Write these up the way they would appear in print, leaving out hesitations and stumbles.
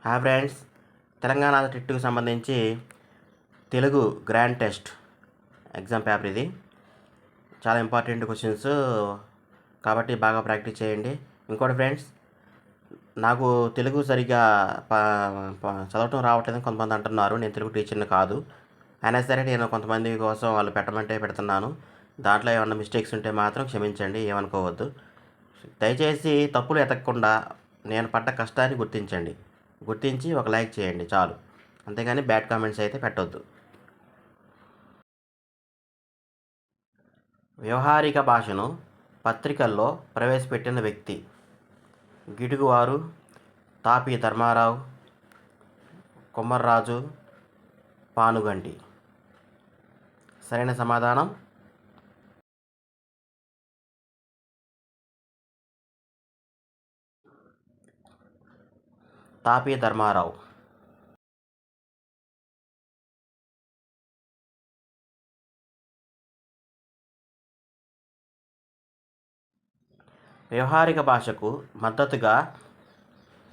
Hi friends, Telangana టెట్కు సంబంధించి Telugu grand test exam paper ఇది. చాలా ఇంపార్టెంట్ క్వశ్చన్స్ కాబట్టి బాగా ప్రాక్టీస్ చేయండి. ఇంకోటి ఫ్రెండ్స్, నాకు తెలుగు సరిగ్గా చదవటం రావట్లేదని కొంతమంది అంటున్నారు. నేను తెలుగు టీచర్ని కాదు. అయినా సరే నేను కొంతమంది కోసం వాళ్ళు పెట్టమంటే పెడుతున్నాను. దాంట్లో ఏమన్నా మిస్టేక్స్ ఉంటే మాత్రం క్షమించండి, ఏమనుకోవద్దు. దయచేసి తప్పులు ఎతకకుండా నేను పడ్డ కష్టాన్ని గుర్తించి ఒక లైక్ చేయండి చాలు. అంతేగాని బ్యాడ్ కామెంట్స్ అయితే పెట్టొద్దు. వ్యవహారిక భాషను పత్రికల్లో ప్రవేశపెట్టిన వ్యక్తి: గిడుగువారు, తాపీ ధర్మారావు, కొమర్రాజు, పానుగంటి. సరైన సమాధానం తాపీ ధర్మారావు. వ్యవహారిక భాషకు మద్దతుగా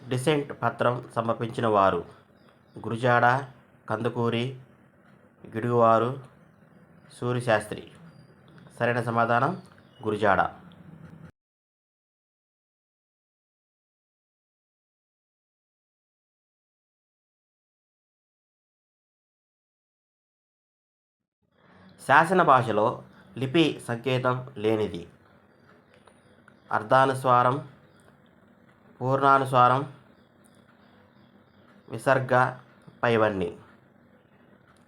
డిసెంట్ పత్రం సమర్పించిన వారు: గురుజాడ, కందుకూరి, గిడుగువారు, సూరిశాస్త్రి. సరైన సమాధానం గురుజాడ. శాసన భాషలో లిపి సంకేతం లేనిది: అర్ధానుస్వారం, పూర్ణానుస్వారం, విసర్గ, పైవన్నీ.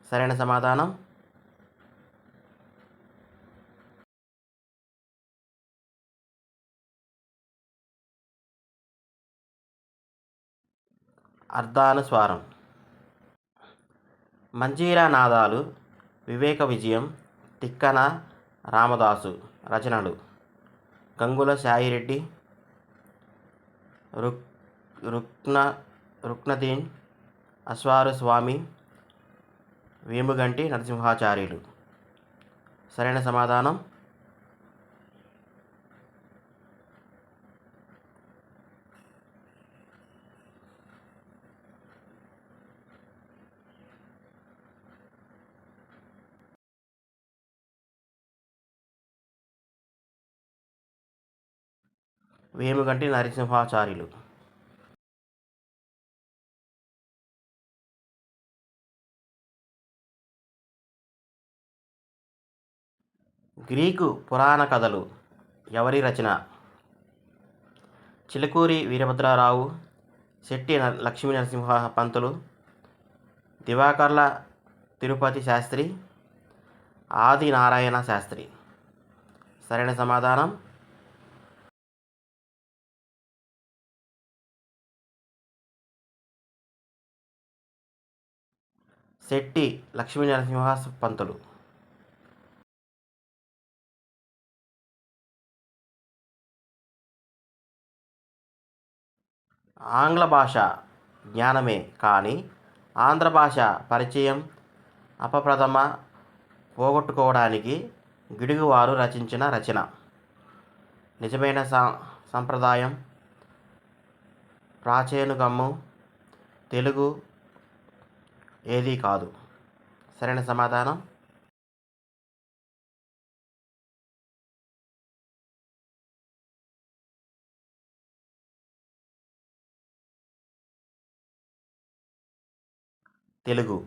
సరైన సమాధానం అర్ధానుస్వారం. మంజీరా నాదాలు వివేక విజయం, తిక్కన రామదాసు. రచనలు: గంగుల సాయిరెడ్డి, రుక్నదీన్, అశ్వారు స్వామి, వేముగంటి నరసింహాచార్యులు. సరైన సమాధానం వేముగంటి నరసింహాచార్యులు. గ్రీకు పురాణ కథలు ఎవరి రచన? చిలుకూరి వీరభద్రారావు, శెట్టి లక్ష్మీ నరసింహ పంతులు, దివాకర్ల తిరుపతి శాస్త్రి, ఆది నారాయణ శాస్త్రి. సరైన సమాధానం శెట్టి లక్ష్మీ నరసింహ పంతులు. ఆంగ్ల భాష జ్ఞానమే కానీ ఆంధ్ర భాష పరిచయం అపప్రథమ పోగొట్టుకోవడానికి గిడుగువారు రచించిన రచన: నిజమైన సంప్రదాయం, ప్రాచేనుగమ్ము, తెలుగు ఏదీ కాదు. సరైన సమాధానం తెలుగు.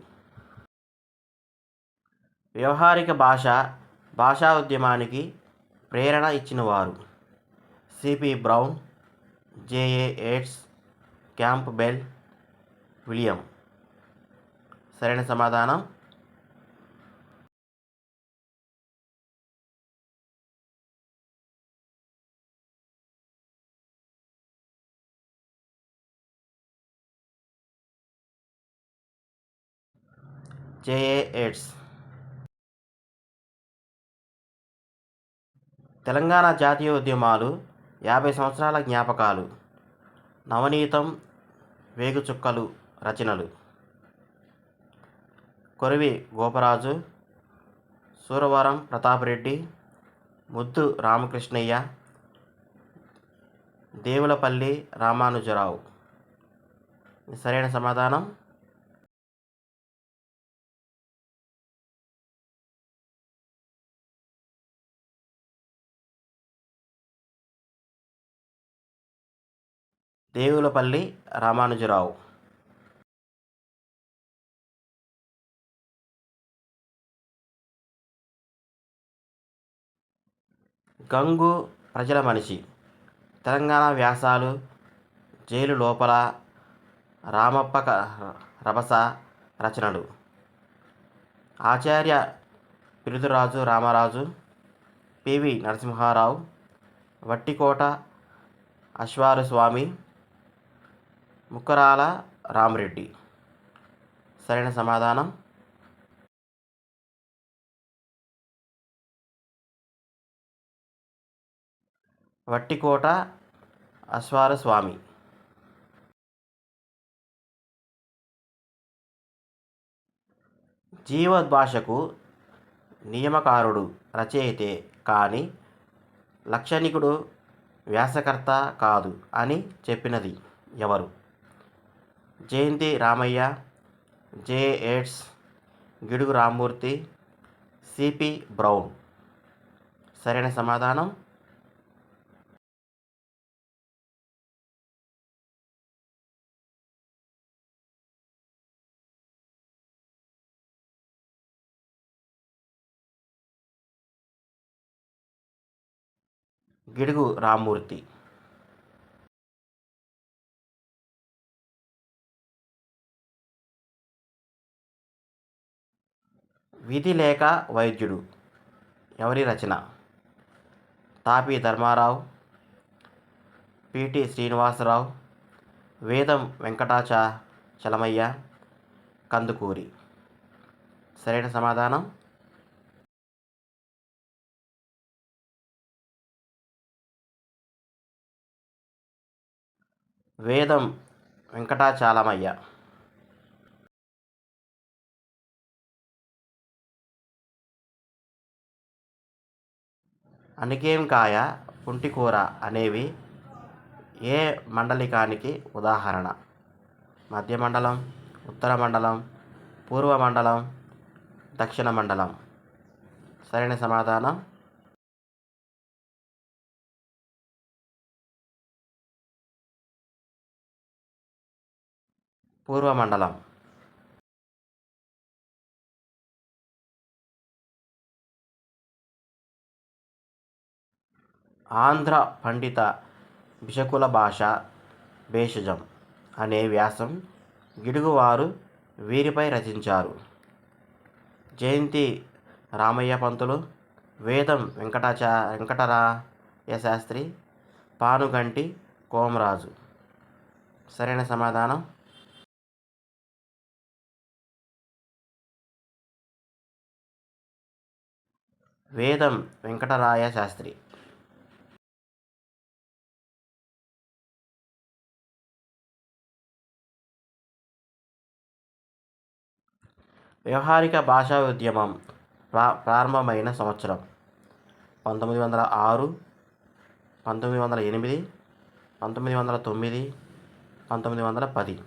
వ్యవహారిక భాషా ఉద్యమానికి ప్రేరణ ఇచ్చినవారు: సిపి బ్రౌన్, జేఏ ఎయిడ్స్, క్యాంప్ బెల్, విలియం. సరైన సమాధానం జేఏ ఎయిడ్స్. తెలంగాణ జాతీయ ఉద్యమాలు 50 సంవత్సరాల జ్ఞాపకాలు: నవనీతం, వేగుచుక్కలు. రచనలు: కొరివి గోపరాజు, సూరవరం ప్రతాపరెడ్డి, ముద్దు రామకృష్ణయ్య, దేవులపల్లి రామానుజరావు. సరైన సమాధానం దేవులపల్లి రామానుజరావు. గంగు ప్రజల మనిషి. తెలంగాణ వ్యాసాలు, జైలు లోపల, రామప్ప రభస రచనలు. ఆచార్య పిరుదురాజు రామరాజు, పివి నరసింహారావు, వట్టికోట అశ్వారు స్వామి, ముక్కరాల రామరెడ్డి. సరైన సమాధానం వట్టికోట అశ్వారు స్వామి. జీవద్భాషకు నియమకారుడు రచయితే కానీ లక్షణికుడు వ్యాసకర్త కాదు అని చెప్పినది ఎవరు? జయంతి రామయ్య, జే ఎడ్స్, గిడుగు రామ్మూర్తి, సిపి బ్రౌన్. సరైన సమాధానం గిడుగు రామ్మూర్తి. విధి లేక వైద్యుడు ఎవరి రచన? తాపి ధర్మారావు, పిటి శ్రీనివాసరావు, వేదం వెంకటాచలమయ్య, కందుకూరి. సరైన సమాధానం వేదం వెంకటాచలమయ్య. అనికేంకాయ, పుంటికూర అనేవి ఏ మండలికానికి ఉదాహరణ? మధ్య మండలం, ఉత్తర మండలం, పూర్వ మండలం, దక్షిణ మండలం. సరైన సమాధానం పూర్వ మండలం. ఆంధ్ర పండిత బిషకుల భాష భేషజం అనే వ్యాసం గిడుగువారు వీరిపై రచించారు? జయంతి రామయ్య పంతులు, వేదం వెంకటరాయ శాస్త్రి, పానుగంటి కోమరాజు. సరైన సమాధానం వేదం వెంకటరాయ శాస్త్రి. వ్యవహారిక భాషా ఉద్యమం ప్రారంభమైన సంవత్సరం? 1906, 1908, 1909, 1910.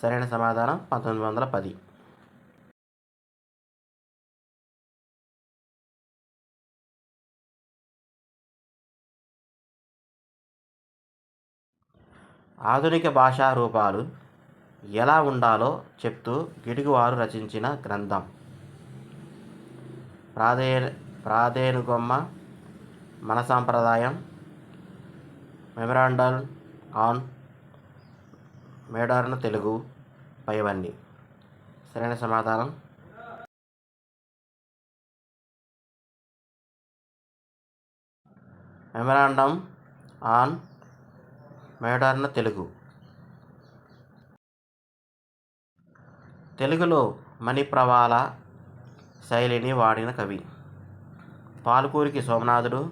సరైన సమాధానం 1910. ఆధునిక భాషా రూపాలు ఎలా ఉండాలో చెప్తూ గిడుగువారు రచించిన గ్రంథం? ప్రాధేనుగొమ్మ, మన సాంప్రదాయం, మెమరాండం ఆన్ మోడర్న్ తెలుగు, పైవన్నీ. సరైన సమాధానం మెమరాండం ఆన్ మోడర్న్ తెలుగు. తెలుగులో మణిప్రవాళ శైలిని వాడిన కవి? పాల్కూరికి సోమనాథుడు,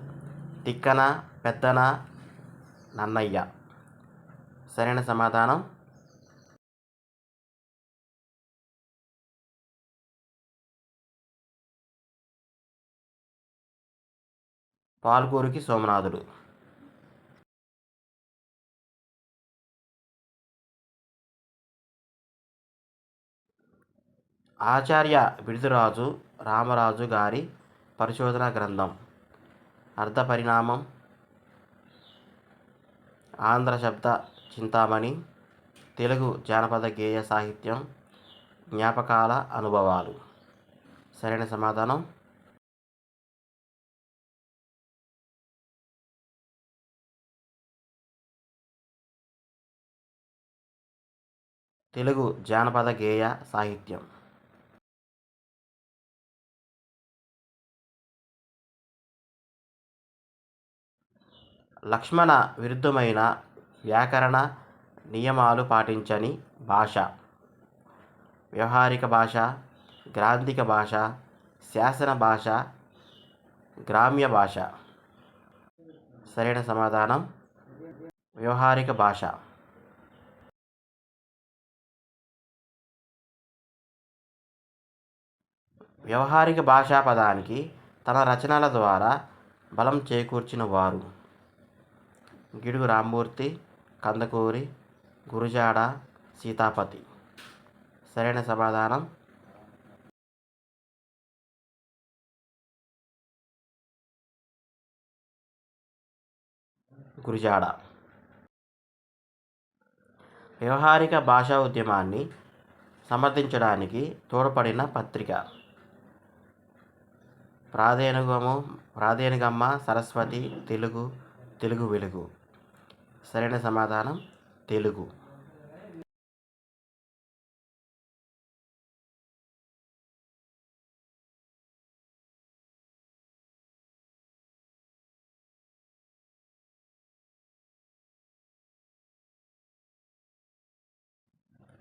తిక్కన, పెద్దన, నన్నయ్య. సరైన సమాధానం పాల్కూరికి సోమనాథుడు. ఆచార్య బిరుదురాజు రామరాజు గారి పరిశోధన గ్రంథం అర్థ పరిణామం, ఆంధ్ర శబ్ద చింతామణి, తెలుగు జానపద గేయ సాహిత్యం, జ్ఞాపకాల అనుభవాలు. సరైన సమాధానం తెలుగు జానపద గేయ సాహిత్యం. లక్ష్మణ విరుద్ధమైన వ్యాకరణ నియమాలు పాటించని భాష. వ్యవహారిక భాష, గ్రాంథిక భాష, శాసన భాష, గ్రామ్య భాష. సరైన సమాధానం వ్యవహారిక భాష. వ్యవహారిక భాషా పదానికి తన రచనల ద్వారా బలం చేకూర్చిన వారు గిడుగు రామ్మూర్తి, కందుకూరి, గురజాడ సీతాపతి. సరైన సమాధానం గురజాడ. వ్యవహారిక భాషా ఉద్యమాన్ని సమర్థించడానికి తోడ్పడిన పత్రిక ప్రాదేనికమ్మ సరస్వతి, తెలుగు, తెలుగు వెలుగు. సరైన సమాధానం తెలుగు.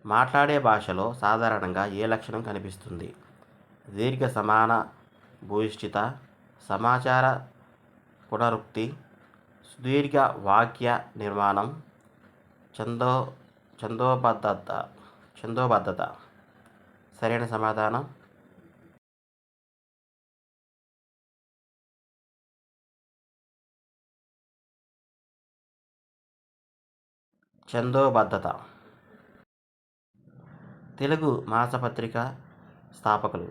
మాట్లాడే భాషలో సాధారణంగా ఏ లక్షణం కనిపిస్తుంది? దీర్ఘ సమాన భూయిష్ఠిత, సమాచార పునరుక్తి, సుదీర్ఘ వాక్య నిర్మాణం, ఛందోబద్ధత. సరైన సమాధానం ఛందోబద్ధత. తెలుగు మాసపత్రిక స్థాపకులు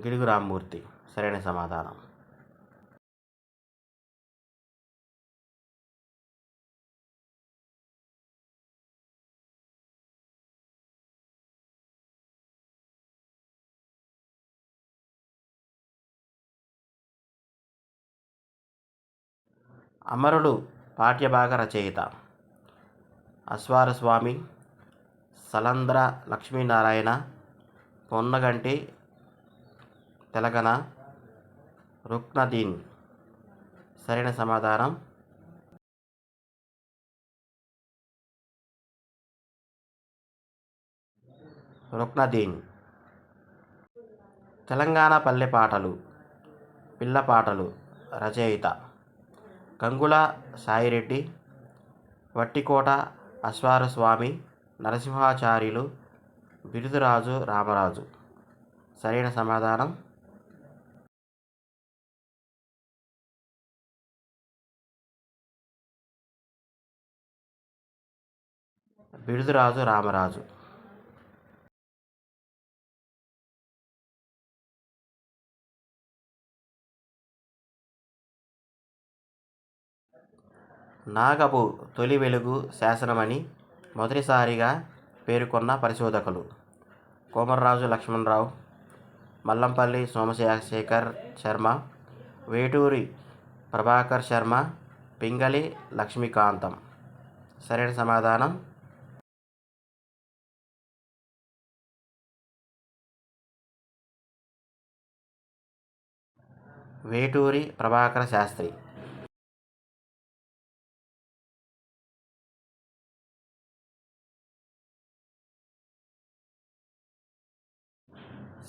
గిడుగు రామ్మూర్తి. సరైన సమాధానం అమరులు పాఠ్యభాగ రచయిత అశ్వారస్వామి, సలంద్ర లక్ష్మీనారాయణ, పొన్నగంటి తెలగన, రుక్నదీన్. సరైన సమాధానం రుక్నదీన్. తెలంగాణ పల్లె పాటలు, పిల్ల పాటలు రచయిత గంగుల సాయిరెడ్డి, వట్టికోట అశ్వారస్వామి, నరసింహాచార్యులు, బిరుదురాజు రామరాజు. సరైన సమాధానం బిరుదురాజు రామరాజు. నాగపు తొలి వెలుగు శాసనమని మొదటిసారిగా పేర్కొన్న పరిశోధకులు కోమర్రాజు లక్ష్మణరావు, మల్లంపల్లి సోమశేఖర్ శర్మ, వేటూరి ప్రభాకర్ శర్మ, పింగళి లక్ష్మీకాంతం. సరైన సమాధానం వేటూరి ప్రభాకర శాస్త్రి.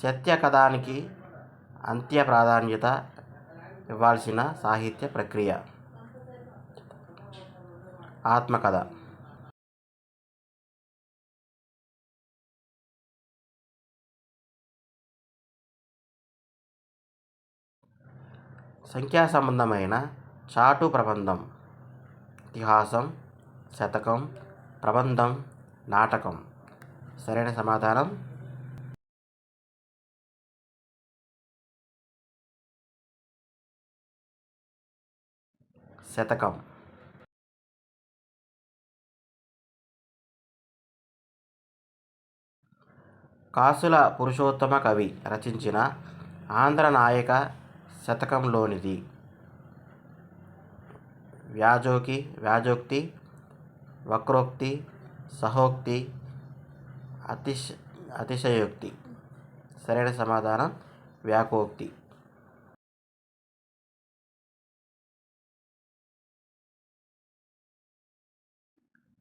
సత్య కథానికి అంత్య ప్రాధాన్యత ఇవ్వాల్సిన సాహిత్య ప్రక్రియ ఆత్మకథ. సంఖ్యా సంబంధమైన చాటు ప్రబంధం ఇతిహాసం, శతకం, ప్రబంధం, నాటకం. సరైన సమాధానం శతకం. కాసుల పురుషోత్తమ కవి రచించిన ఆంధ్ర నాయక శతకంలోనిది. వ్యాజోక్తి, వక్రోక్తి, సహోక్తి, అతిశయోక్తి. సరైన సమాధానం వ్యాకోక్తి.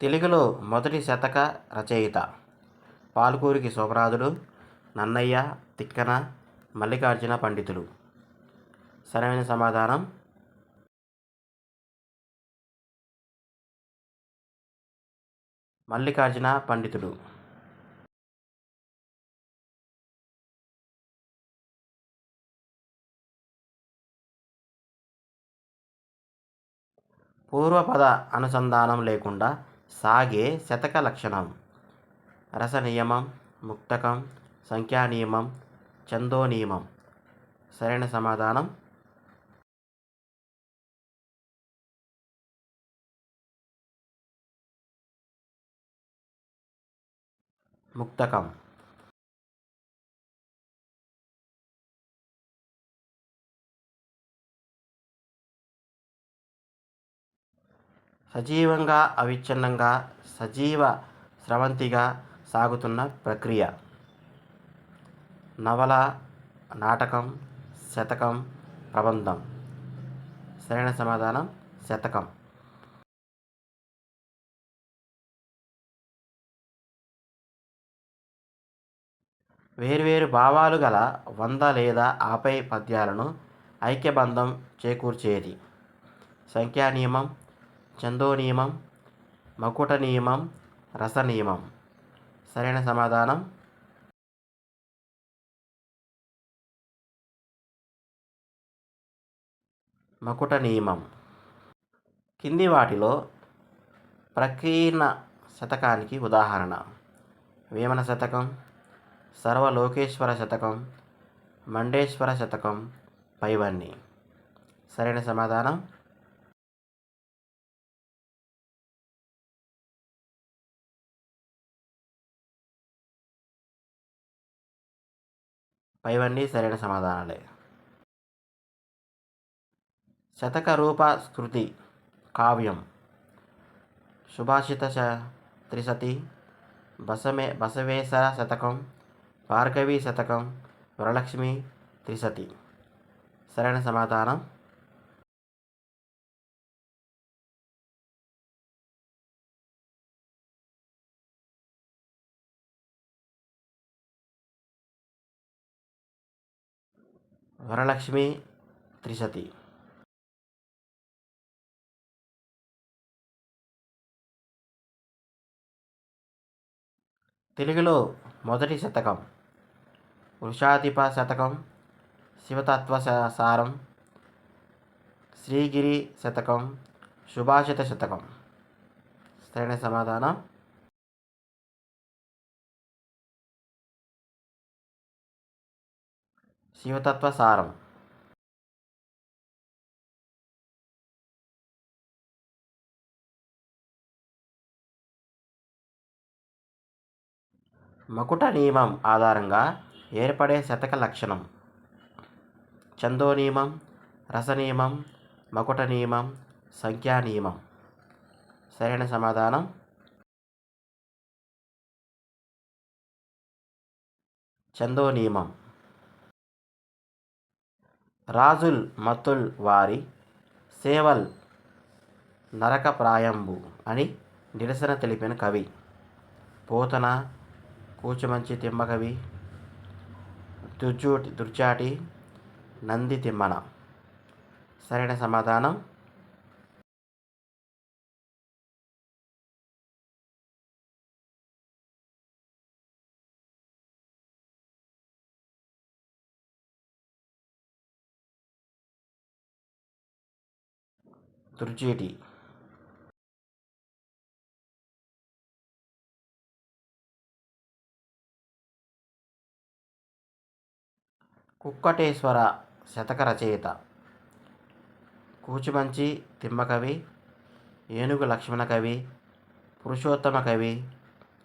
తెలుగులో మొదటి శతక రచయిత పాల్కూరికి సోమనాథుడు, నన్నయ్య, తిక్కన, మల్లికార్జున పండితులు. సరైన సమాధానం మల్లికార్జున పండితుడు. పూర్వపద అనుసంధానం లేకుండా సాగే శతక లక్షణం. రస నియమం, ముక్తకం, సంఖ్యా నియమం, ఛందో నియమం. సరైన సమాధానం ముక్తకం. సజీవంగా అవిచ్ఛిన్నంగా సజీవ స్రవంతిగా సాగుతున్న ప్రక్రియ. నవల, నాటకం, శతకం, ప్రబంధం. సరైన సమాధానం శతకం. వేర్వేరు భావాలు గల 100 లేదా ఆపై పద్యాలను ఐక్యబంధం చేకూర్చేది. సంఖ్యా నియమం, ఛందో నియమం, మకుట నియమం, రస నియమం. సరైన సమాధానం మకుట నియమం. కింది వాటిలో ప్రకీర్ణ శతకానికి ఉదాహరణ: వేమన శతకం, సర్వలోకేశ్వర శతకం, మండేశ్వర శతకం, పైవన్నీ. సరైన సమాధానం పైవన్నీ సరైన సమాధానాలే. శతక రూప స్కృతి కావ్యం: సుభాషిత త్రిశతి, బసవేశర శతకం, భార్గవి శతకం, వరలక్ష్మి త్రిశతి. సరైన సమాధానం వరలక్ష్మి త్రిశతి. తెలుగులో మొదటి శతకం: వృషాధిప శతకం, శివతత్వ సారం, శ్రీగిరి శతకం, సుభాషిత శతకం. సరైన సమాధానం శివతత్వ సారం. మకుట నియమం ఆధారంగా ఏర్పడే శతక లక్షణం: ఛందో నియమం, రస నియమం, మకుట నియమం, సంఖ్యా నియమం. సరైన సమాధానం ఛందో నియమం. రాజుల్ మత్తుల్ వారి సేవల్ నరకప్రాయంబు అని నిరసన తెలిపిన కవి: పోతన, కూచుమంచి తిమ్మకవి, దుర్జాటి, నంది తిమ్మన. సరైన సమాధానం దుర్జేటి. కుక్కటేశ్వర శతక రచయిత: కూచిమంచి తిమ్మకవి, ఏనుగు లక్ష్మణ కవి, పురుషోత్తమ కవి,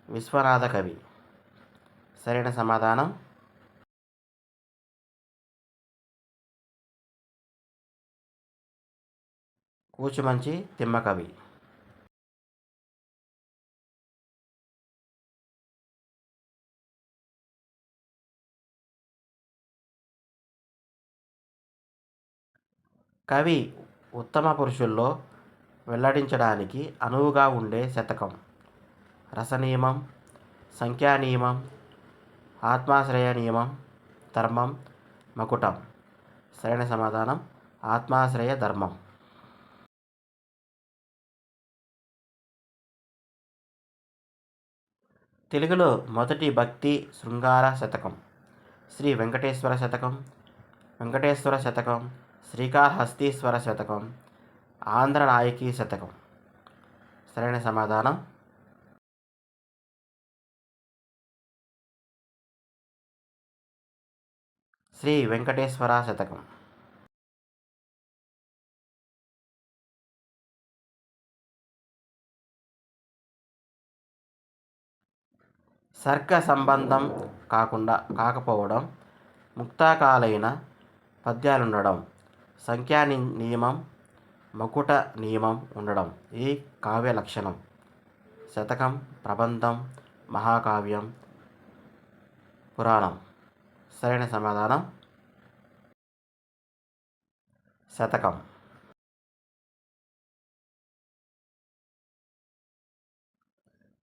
విశ్వనాథ కవి. సరైన సమాధానం కూచిమంచి తిమ్మకవి. కవి ఉత్తమ పురుషుల్లో వెల్లడించడానికి అనువుగా ఉండే శతకం. రసనియమం, సంఖ్యానియమం, ఆత్మాశ్రయ నియమం, ధర్మం, మకుటం. సరైన సమాధానం ఆత్మాశ్రయ ధర్మం. తెలుగులో మొదటి భక్తి శృంగార శతకం. శ్రీ వెంకటేశ్వర శతకం, వెంకటేశ్వర శతకం, శ్రీకాళహస్తీశ్వర శతకం, ఆంధ్రనాయకి శతకం. సరైన సమాధానం శ్రీ వెంకటేశ్వర శతకం. సర్గ సంబంధం కాకపోవడం, ముక్తాకాలైన పద్యాలుండడం, సంఖ్యా నియమం, మకుట నియమం ఉండడం ఈ కావ్య లక్షణం. శతకం, ప్రబంధం, మహాకావ్యం, పురాణం. సరైన సమాధానం శతకం.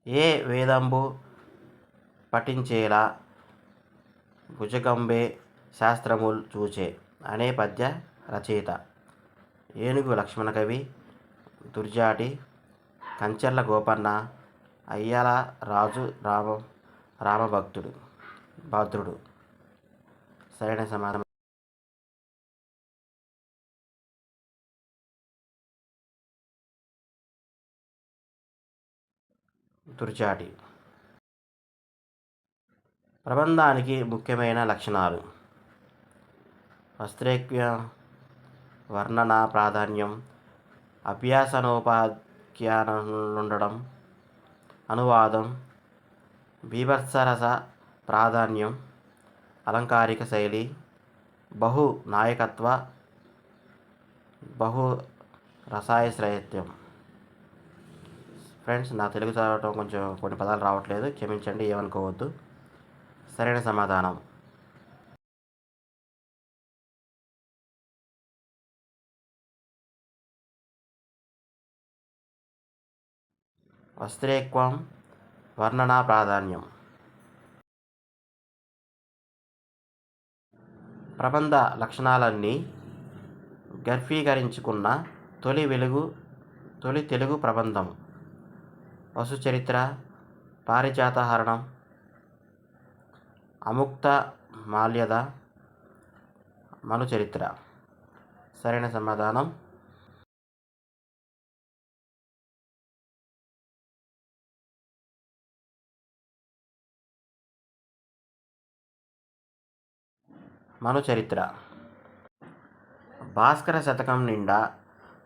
ఏ వేదంబు పఠించేలా భుజగంబే శాస్త్రముల్ చూచే అనే పద్య రచయిత. ఏనుగు లక్ష్మణ కవి, దుర్జాటి, కంచెర్ల గోపన్న, అయ్యల రాజు భద్రుడు. సరైన సమాధానం దుర్జాటి. ప్రబంధానికి ముఖ్యమైన లక్షణాలు: వస్త్రైక్య, వర్ణనా ప్రాధాన్యం, అభ్యాసనోపాఖ్యానాలుండడం, అనువాదం, బీభత్సరస ప్రాధాన్యం, అలంకారిక శైలి, బహు నాయకత్వ, బహు రసాయశ్రయత్వం. ఫ్రెండ్స్, నా తెలుగు చదవటం కొంచెం కొన్ని పదాలు రావట్లేదు, క్షమించండి, ఏమనుకోవద్దు. సరైన సమాధానం వస్త్రైక్వం, వర్ణనా ప్రాధాన్యం. ప్రబంధ లక్షణాలన్నీ గర్భీకరించుకున్న తొలి తెలుగు ప్రబంధం. వసుచరిత్ర, పారిజాతహరణం, అముక్త మాల్యద, మనుచరిత్ర. సరైన సమాధానం మనుచరిత్ర. భాస్కర శతకం నిండా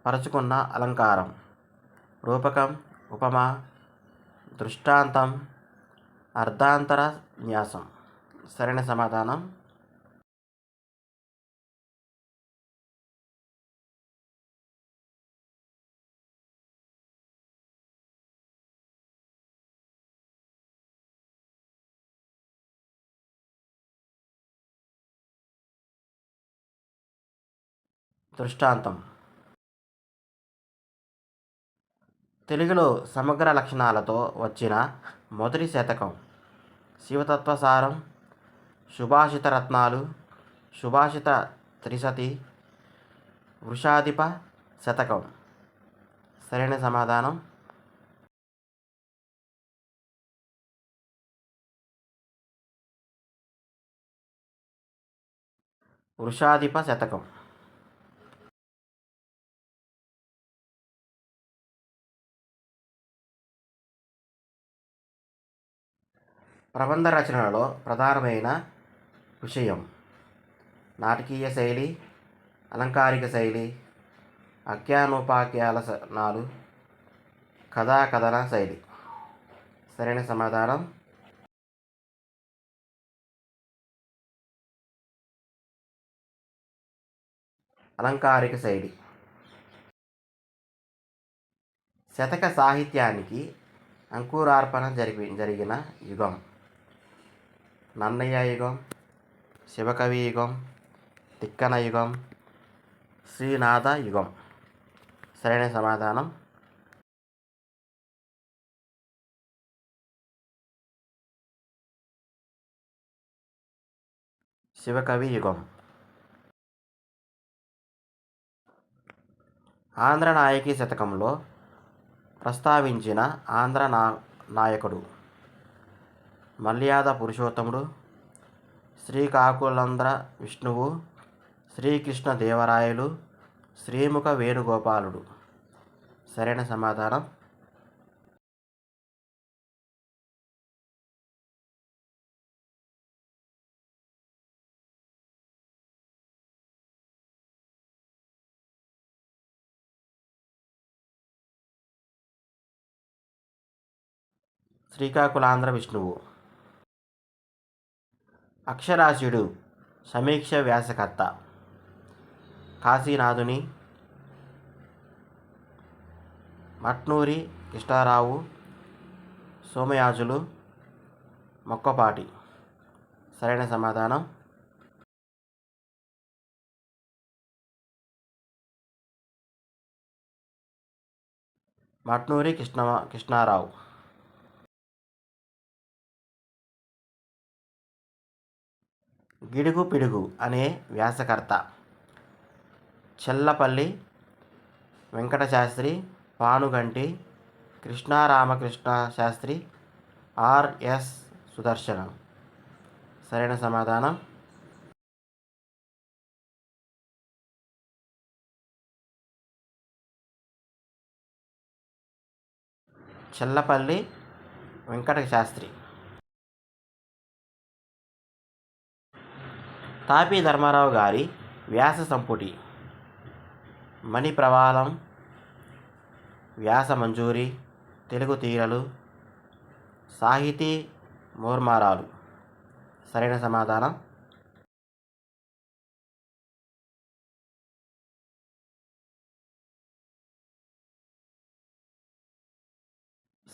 పరచుకున్న అలంకారం: రూపకం, ఉపమ, దృష్టాంతం, అర్ధాంతర న్యాసం. సరైన సమాధానం దృష్టాంతం. తెలుగులో సమగ్ర లక్షణాలతో వచ్చిన మొదటి శతకం. శివతత్వసారం, సుభాషిత రత్నాలు, సుభాషిత త్రిశతి, వృషాధిప శతకం. సరైన సమాధానం వృషాధిప శతకం. ప్రబంధ రచనలో ప్రధానమైన విషయం: నాటకీయ శైలి, అలంకారిక శైలి, ఆఖ్యానోపాఖ్యానాలు, కథా కథన శైలి. సరైన సమాధానం అలంకారిక శైలి. శతక సాహిత్యానికి అంకురార్పణ జరిగిన యుగం. నన్నయ్య యుగం, శివకవి యుగం, తిక్కన యుగం, శ్రీనాథ యుగం. సరైన సమాధానం శివకవి యుగం. ఆంధ్ర నాయకి శతకంలో ప్రస్తావించిన ఆంధ్ర నాయకుడు. మల్యాద పురుషోత్తముడు, శ్రీకాకుళాంధ్ర విష్ణువు, శ్రీకృష్ణ దేవరాయలు, శ్రీముఖ వేణుగోపాలుడు. సరైన సమాధానం శ్రీకాకుళాంధ్ర విష్ణువు. అక్షరాస్యుడు సమీక్ష వ్యాసకర్త. కాశీనాథుని, మట్నూరి కృష్ణారావు, సోమయాజులు, మొక్కపాటి. సరైన సమాధానం మట్నూరి కృష్ణారావు. గిడుగు పిడుగు అనే వ్యాసకర్త. చెల్లపల్లి వెంకటశాస్త్రి, పానుగంటి కృష్ణారామకృష్ణ శాస్త్రి, ఆర్ఎస్ సుదర్శనం. సరైన సమాధానం చెల్లపల్లి వెంకట శాస్త్రి. తాపీ ధర్మారావు గారి వ్యాస సంపుటి. మణిప్రవాళం, వ్యాస మంజూరి, తెలుగు తీరలు, సాహితీ మోర్మారాలు. సరైన సమాధానం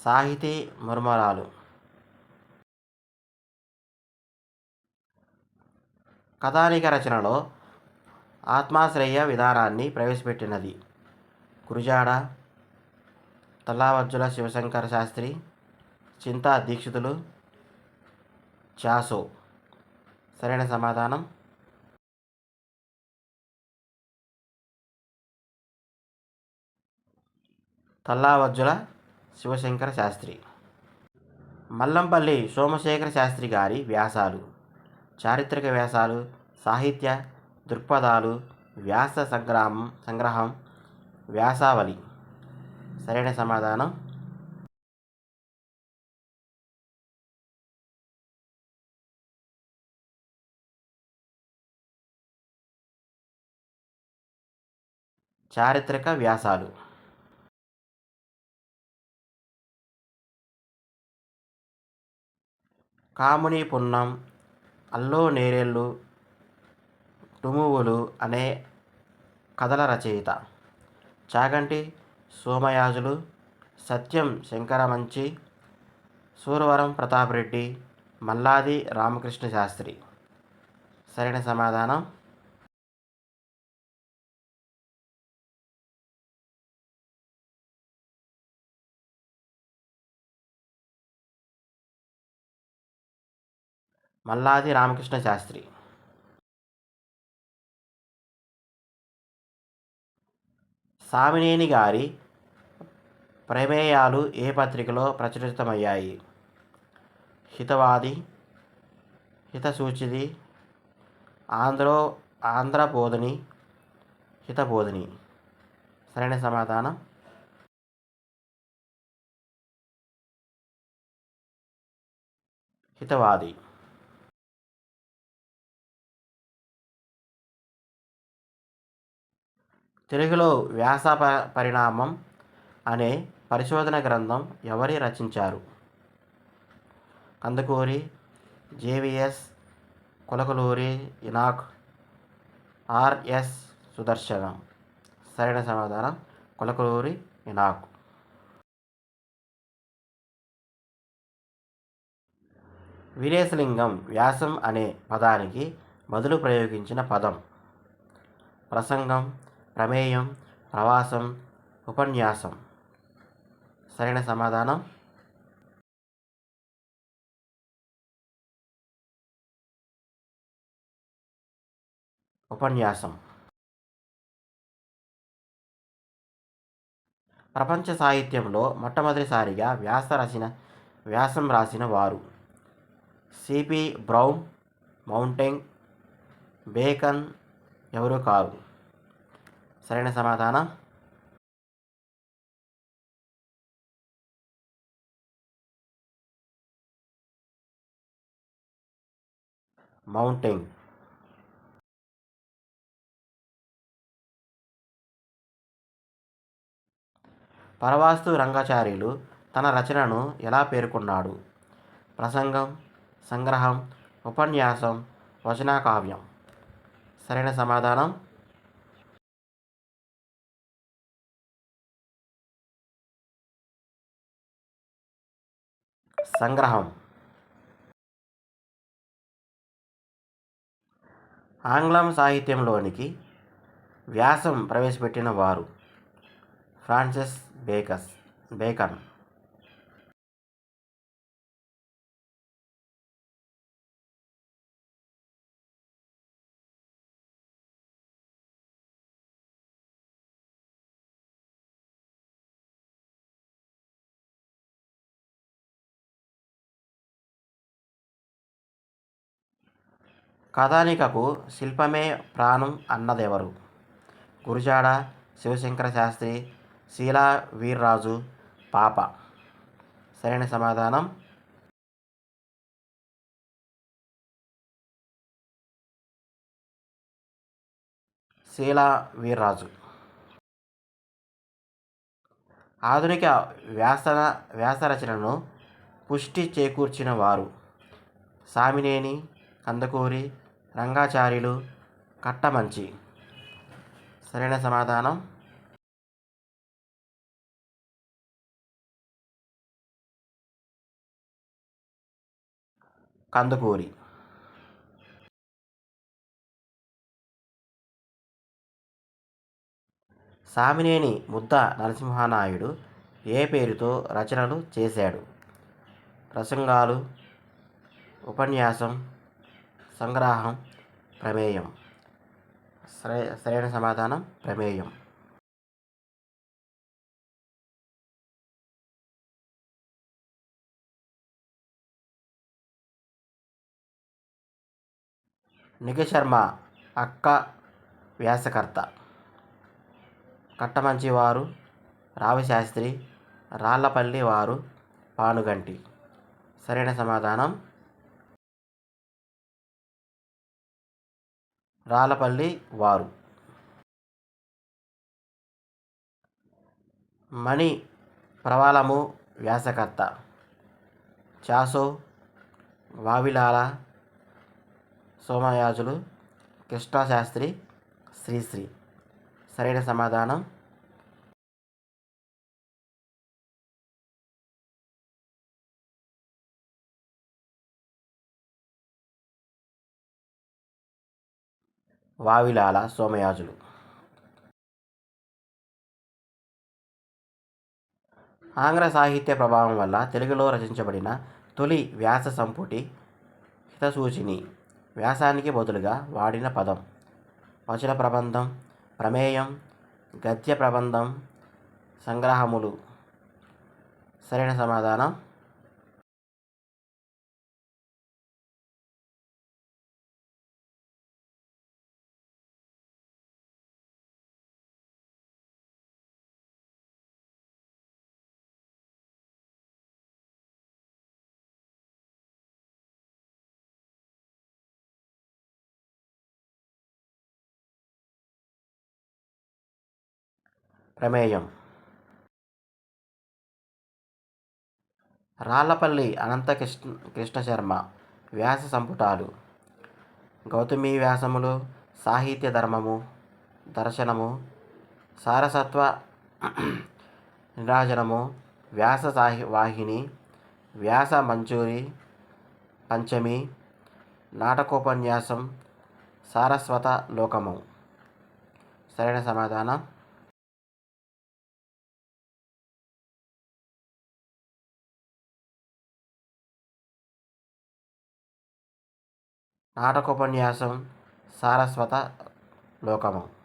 సాహితీ మర్మరాలు. కథానిక రచనలో ఆత్మాశ్రయ విధానాన్ని ప్రవేశపెట్టినది. గురుజాడ, తల్లావజ్జుల శివశంకర శాస్త్రి, చింతా దీక్షితులు, చాసో. సరైన సమాధానం తల్లావజ్జుల శివశంకర శాస్త్రి. మల్లంపల్లి సోమశేఖర శాస్త్రి గారి వ్యాసాలు. చారిత్రక వ్యాసాలు, సాహిత్య దృక్పథాలు, వ్యాస సంగ్రహం, వ్యాసావళి. సరైన సమాధానం చారిత్రక వ్యాసాలు. కాముని పున్నం, అల్లో నేరేళ్ళు, టుమువులు అనే కథల రచయిత. చాగంటి సోమయాజులు, సత్యం శంకరమంచి, సూరవరం ప్రతాపరెడ్డి, మల్లాది రామకృష్ణ శాస్త్రి. సరైన సమాధానం మల్లాది రామకృష్ణ శాస్త్రి. సామినేని గారి ప్రమేయాలు ఏ పత్రికలో ప్రచురితమయ్యాయి? హితవాది, హితసూచిది, ఆంధ్రబోధిని, హితబోధిని. సరైన సమాధానం హితవాది. తెలుగులో వ్యాస పరిణామం అనే పరిశోధన గ్రంథం ఎవరు రచించారు? Kandukuri, JVS, Kulakaluri Enoch, RS Sudarshanam. సరైన సమాధానం కులకలూరి ఇనాక్. వీరేశలింగం వ్యాసం అనే పదానికి బదులు ప్రయోగించిన పదం? ప్రసంగం, ప్రమేయం, ప్రవాసం, ఉపన్యాసం. సరైన సమాధానం ఉపన్యాసం. ప్రపంచ సాహిత్యంలో మొట్టమొదటిసారిగా వ్యాసం రాసిన వారు? సిపి బ్రౌన్, మౌంటెంగ్, బేకన్ ఎవరు కారు? సరైన సమాధానం మౌంటెంగ్. పరవాస్తు రంగాచార్యులు తన రచనను ఎలా పేర్కొన్నాడు? ప్రసంగం, సంగ్రహం, ఉపన్యాసం, వచనకావ్యం. సరైన సమాధానం సంగ్రహం. ఆంగ్లం సాహిత్యంలోనికి వ్యాసం ప్రవేశపెట్టిన వారు? Francis bacon. కథానికకు శిల్పమే ప్రాణం అన్నదెవరు? గురజాడ శివశంకర శాస్త్రి, శీలా వీర్రాజు, పాప. సరైన సమాధానం శీలా వీర్రాజు. ఆధునిక వ్యాసరచనను పుష్టి చేకూర్చిన వారు? సామినేని, కందుకూరి, రంగాచార్యులు, కట్టమంచి. సరైన సమాధానం కందుకూరి. సామినేని ముద్ద నరసింహనాయుడు ఏ పేరుతో రచనలు చేశాడు? ప్రసంగాలు, ఉపన్యాసం, సంగ్రహం, ప్రమేయం. సరైన సమాధానం ప్రమేయం. నిగశర్మ అక్క వ్యాసకర్త? కట్టమంచి వారు, రావిశాస్త్రి, రాళ్లపల్లి వారు, పానుగంటి. సరైన సమాధానం రాళ్లపల్లి వారు. మణి ప్రవాళము వ్యాసకర్త? చాసో, వావిలాల సోమయాజులు, కృష్ణశాస్త్రి, శ్రీశ్రీ. సరైన సమాధానం వావిలాల సోమయాజులు. ఆంగ్ల సాహిత్య ప్రభావం వల్ల తెలుగులో రచించబడిన తొలి వ్యాస సంపుటి హితసూచిని. వ్యాసానికి బదులుగా వాడిన పదం? వచన ప్రబంధం, ప్రమేయం, గద్య ప్రబంధం, సంగ్రహములు. సరైన సమాధానం ప్రమేయం. రాళ్లపల్లి కృష్ణశర్మ వ్యాస సంపుటాలు. గౌతమి వ్యాసములు, సాహిత్య ధర్మము, దర్శనము, సారసత్వ నిరాజనము, వ్యాస వాహిని, వ్యాస మంజూరి పంచమి, నాటకోపన్యాసం, సారస్వత లోకము. సరైన సమాధానం నాటకోపన్యాసం, సారస్వత లోకము.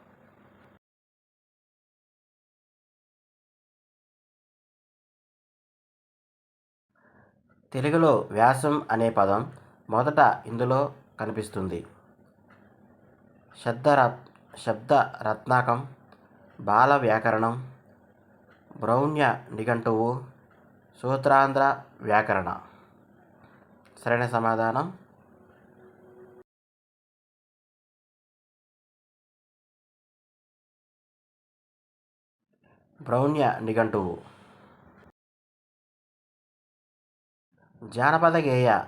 తెలుగులో వ్యాసం అనే పదం మొదట ఇందులో కనిపిస్తుంది. శబ్ద రత్నాకం, బాల వ్యాకరణం, బ్రౌన్య నిఘంటువు, సూత్రాంధ్ర వ్యాకరణ. సరైన సమాధానం బ్రౌన్య నిఘంటువు. జానపద గేయ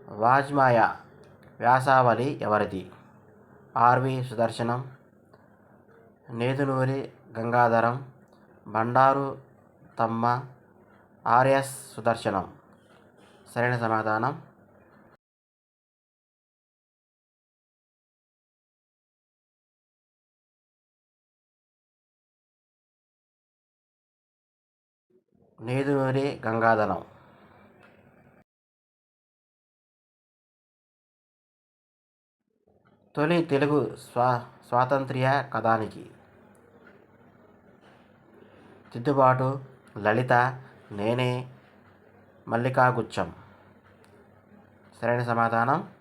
వాజ్మయ వ్యాసావళి ఎవరిది? RV Sudarshanam, Nedunuri Gangadharam, Bandaru Thamma, RS Sudarshanam. సరైన సమాధానం నేదునూరి గంగాధరం. తొలి తెలుగు స్వాతంత్ర్య కథానికి. దిద్దుబాటు, లలిత, నేనే, మల్లికాగుచ్చం. సరైన సమాధానం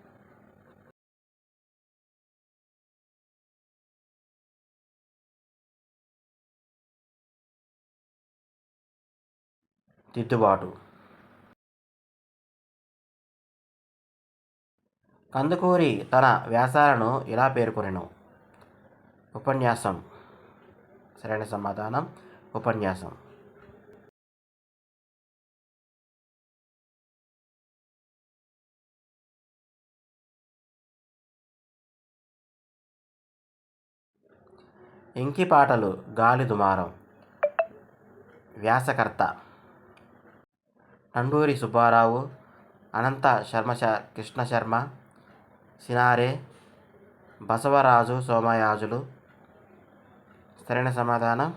దిద్దుబాటు. కందుకూరి తన వ్యాసాలను ఇలా పేర్కొనెను. ఉపన్యాసం. సరైన సమాధానం ఉపన్యాసం. ఇంకిపాటలు గాలి దుమారం. వ్యాసకర్త నండూరి సుబ్బారావు, అనంత కృష్ణశర్మ, సినారె, బసవరాజు సోమయాజులు. సరైన సమాధానం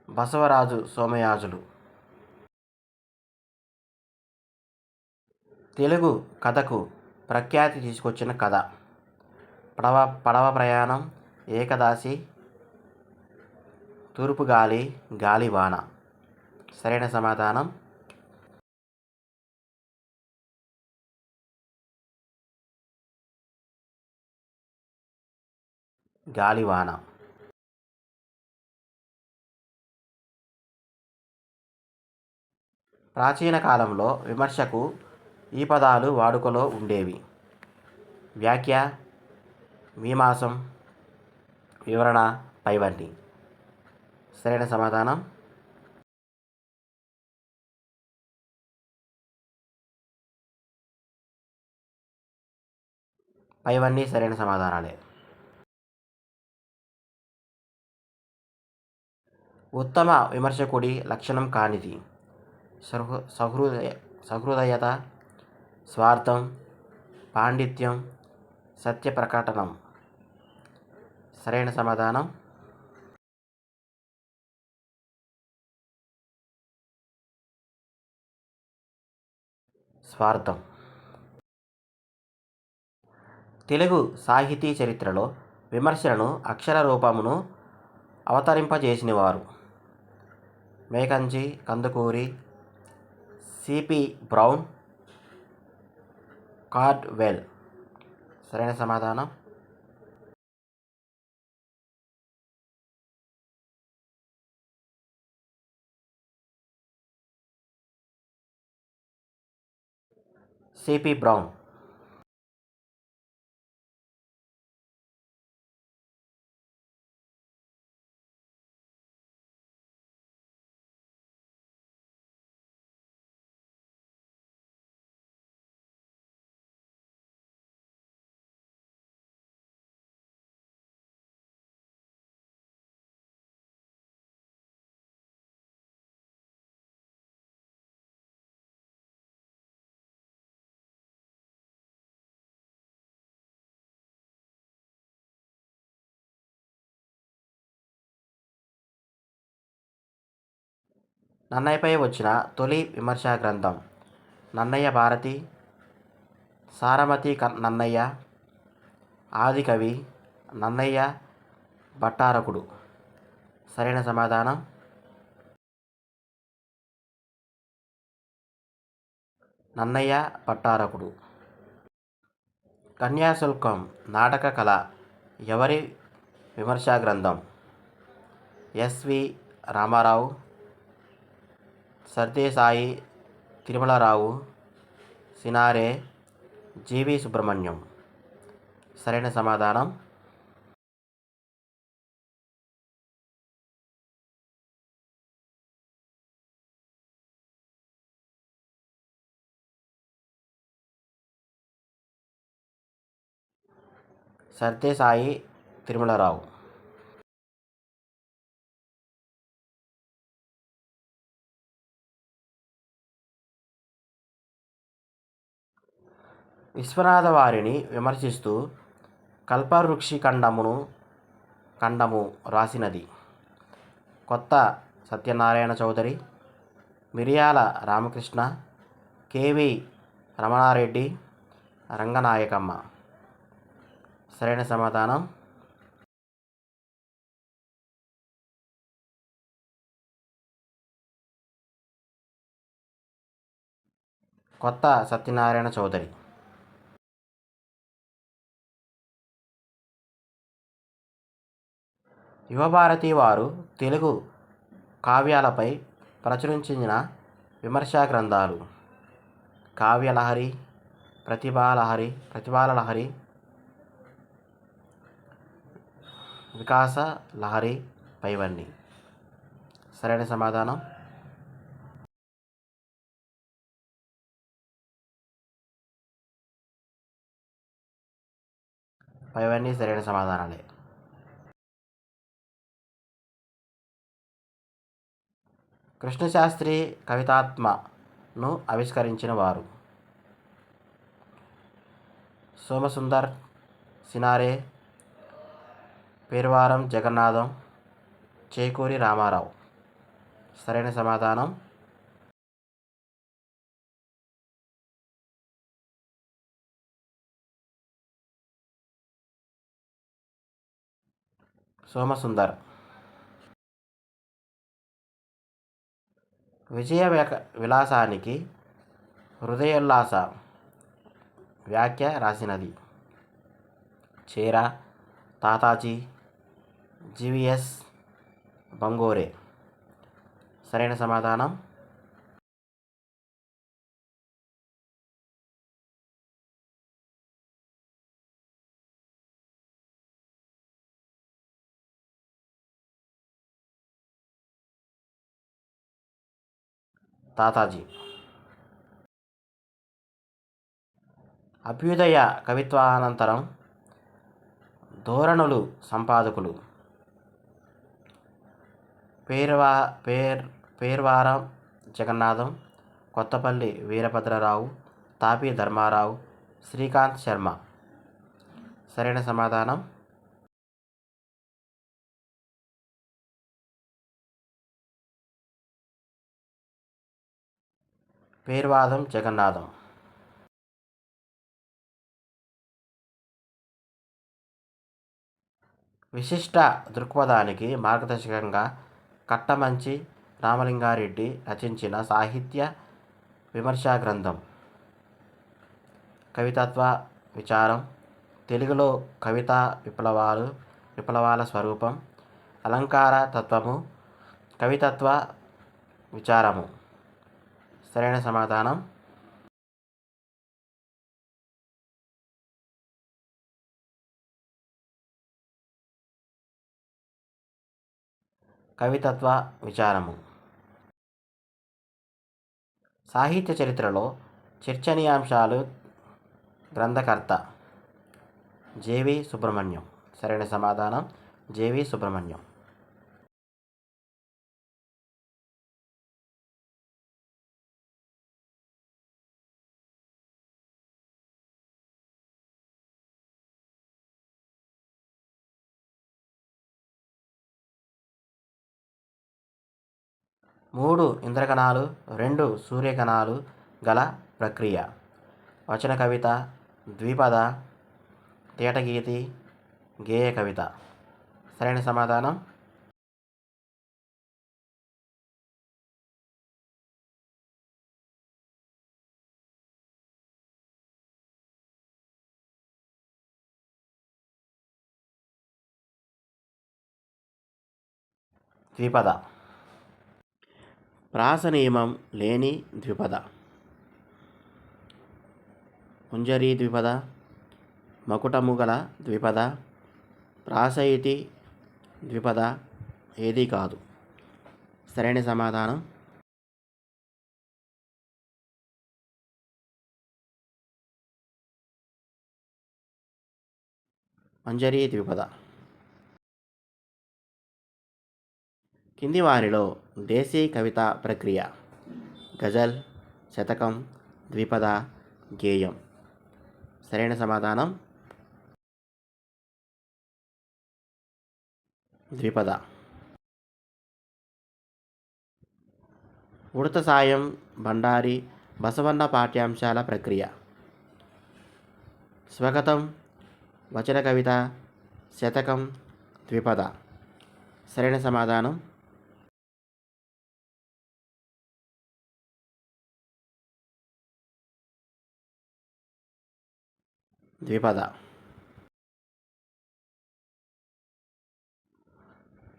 బసవరాజు సోమయాజులు. తెలుగు కథకు ప్రఖ్యాతి తీసుకొచ్చిన కథ. పడవ ప్రయాణం, ఏకదాసి, తూర్పు గాలి, గాలివాన. సరైన సమాధానం గాలివాన. ప్రాచీన కాలంలో విమర్శకు ఈ పదాలు వాడుకలో ఉండేవి. వ్యాఖ్య, మీమాంసం, వివరణ, పైవన్నీ. సరైన సమాధానం పైవన్నీ సరైన సమాధానాలే. ఉత్తమ విమర్శకుడి లక్షణం కానిది. సహృదయత, స్వార్థం, పాండిత్యం, సత్య ప్రకటనం. సరైన సమాధానం స్వార్థం. తెలుగు సాహితీ చరిత్రలో విమర్శలను అక్షర రూపమును అవతరింపజేసినవారు. మేకంజి, కందుకూరి, సిపి బ్రౌన్, కార్డ్వెల్. సరైన సమాధానం సిపి బ్రౌన్. నన్నయ్యపై వచ్చిన తొలి విమర్శా గ్రంథం నన్నయ్య భారతి, సారమతి నన్నయ్య, ఆదికవి, నన్నయ్య భట్టారకుడు. సరైన సమాధానం నన్నయ్య భట్టారకుడు. కన్యాశుల్కం నాటక కళ ఎవరి విమర్శా గ్రంథం? SV Ramarao, Sardesai Tirumalarao, Cinare, GV Subrahmanyam. సరైన సమాధానం సర్దేసాయి తిరుమలరావు. విశ్వనాథ వారిని విమర్శిస్తూ కల్పవృక్షి ఖండము రాసినది? కొత్త సత్యనారాయణ చౌదరి, మిరియాల రామకృష్ణ, కెవి రమణారెడ్డి, రంగనాయకమ్మ. సరైన సమాధానం కొత్త సత్యనారాయణ చౌదరి. యువభారతి వారు తెలుగు కావ్యాలపై ప్రచురించిన విమర్శా గ్రంథాలు? కావ్యలహరి, ప్రతిభాలహరి, వికాస లహరి, పైవన్నీ. సరైన సమాధానం పైవన్నీ సరైన సమాధానాలే. కృష్ణశాస్త్రి కవితాత్మను ఆవిష్కరించిన వారు? సోమసుందర్, సినారె, పేర్వారం జగన్నాథం, చేకూరి రామారావు. సరైన సమాధానం సోమసుందర్. విజయ విలాసానికి హృదయోల్లాస వ్యాఖ్య రాసినది? చేరా, తాతాజీ, జివిఎస్ బంగోరే. సరైన సమాధానం తాతాజీ. అభ్యుదయ కవిత్వానంతరం ధోరణులు సంపాదకులు? పేర్వారం జగన్నాథం, కొత్తపల్లి వీరభద్రరావు, తాపి ధర్మారావు, శ్రీకాంత్ శర్మ. సరైన సమాధానం పేర్వాదం జగన్నాథం. విశిష్ట దృక్పథానికి మార్గదర్శకంగా కట్టమంచి రామలింగారెడ్డి రచించిన సాహిత్య విమర్శా గ్రంథం? కవితత్వ విచారం, తెలుగులో కవితా విప్లవాల స్వరూపం, అలంకార తత్వము, కవితత్వ విచారము. సరైన సమాధానం కవితత్వ విచారము. సాహిత్య చరిత్రలో చర్చనీయాంశాలు. గ్రంథకర్త జేవి సుబ్రహ్మణ్యం. సరైన సమాధానం జేవి సుబ్రహ్మణ్యం. మూడు ఇంద్రకణాలు, 2 సూర్యకణాలు గల ప్రక్రియ. వచన కవిత, ద్విపద, తేటగీతి, గేయ కవిత. సరైన సమాధానం ద్విపద. ప్రాస నియమం లేని ద్విపద. కుంజరీ ద్విపద, మకుటము గల ద్విపద, ప్రాసయితి ద్విపద ఏదీ కాదు. సరైన సమాధానం మంజరీ ద్విపద. కింది వారిలో దేశీ కవితా ప్రక్రియ. గజల్, శతకం, ద్విపద, గేయం. సరైన సమాధానం ద్విపద. ఉడత సాయం, బండారి, బసవన్న పాఠ్యాంశాల ప్రక్రియ. స్వగతం, వచన కవిత, శతకం, ద్విపద. సరైన సమాధానం ద్విపద.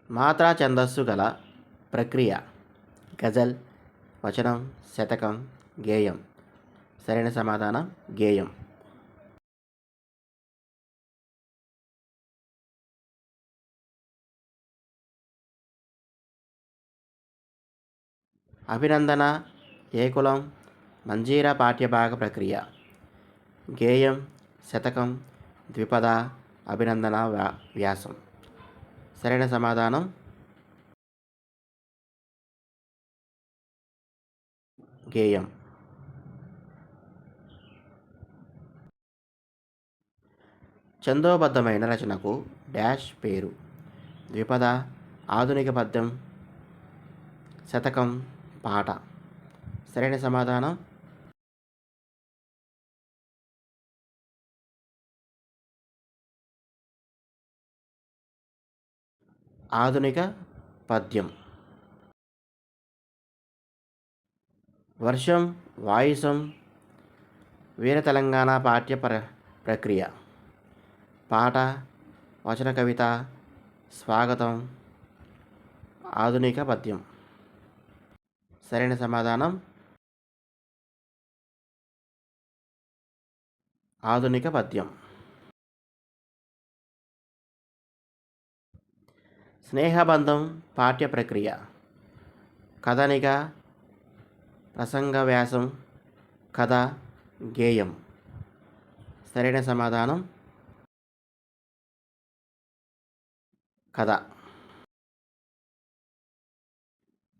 మాత్రా ఛందస్సు గల ప్రక్రియ. గజల్, వచనం, శతకం, గేయం. సరైన సమాధానం గేయం. అభినందన, ఏకులం, మంజీరా పాఠ్యభాగ ప్రక్రియ. గేయం, శతకం, ద్విపద, అభినందన, వ్యాసం. సరైన సమాధానం గేయం. ఛందోబద్ధమైన రచనకు డాష్ పేరు. ద్విపద, ఆధునిక పద్యం, శతకం, పాట. సరైన సమాధానం ఆధునిక పద్యం. వర్షం, వాయుసం, వీర తెలంగాణ పాఠ్య ప్రక్రియ. పాట, వచన కవిత, స్వాగతం, ఆధునిక పద్యం. సరైన సమాధానం ఆధునిక పద్యం. స్నేహబంధం పాఠ్య ప్రక్రియ. కథనిక, ప్రసంగ వ్యాసం, కథ, గేయం. సరైన సమాధానం కథ.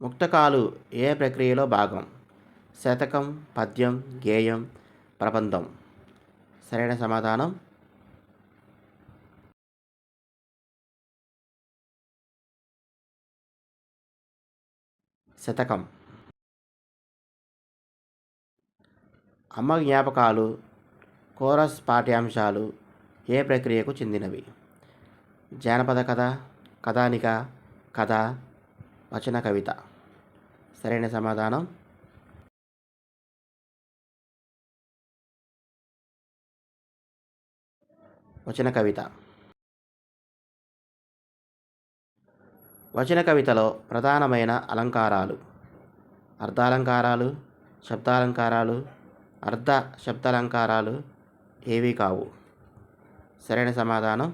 ముక్తకాలు ఏ ప్రక్రియలో భాగం? శతకం, పద్యం, గేయం, ప్రబంధం. సరైన సమాధానం శతకం. అమ్మ జ్ఞాపకాలు, కోరస్ పాఠ్యాంశాలు ఏ ప్రక్రియకు చెందినవి? జానపద కథ, కథానిక, కథ, వచన కవిత. సరైన సమాధానం వచన కవిత. వచన కవితలో ప్రధానమైన అలంకారాలు. అర్ధాలంకారాలు, శబ్దాలంకారాలు, అర్ధ శబ్దాలంకారాలు ఏవీ కావు. సరైన సమాధానం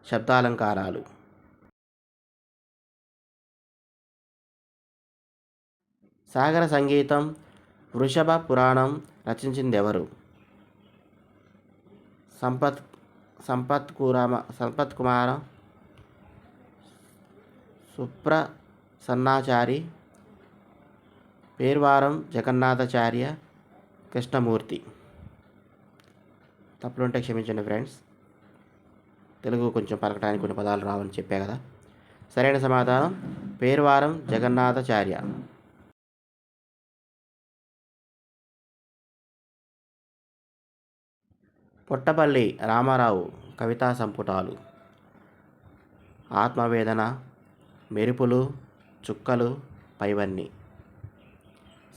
శబ్దాలంకారాలు. సాగర సంగీతం, వృషభ పురాణం రచించిందెవరు? సంపత్ సంపత్కుమార, సుప్రసన్నాచారి, పేర్వారం జగన్నాథాచార్య, కృష్ణమూర్తి. తప్పులుంటే క్షమించండి ఫ్రెండ్స్, తెలుగు కొంచెం పలకడానికి కొన్ని పదాలు రావని చెప్పా కదా. సరైన సమాధానం పేర్వారం జగన్నాథాచార్య. పుట్టపల్లి రామారావు కవితా సంపుటాలు: ఆత్మవేదన, మెరుపులు, చుక్కలు, పైవన్నీ.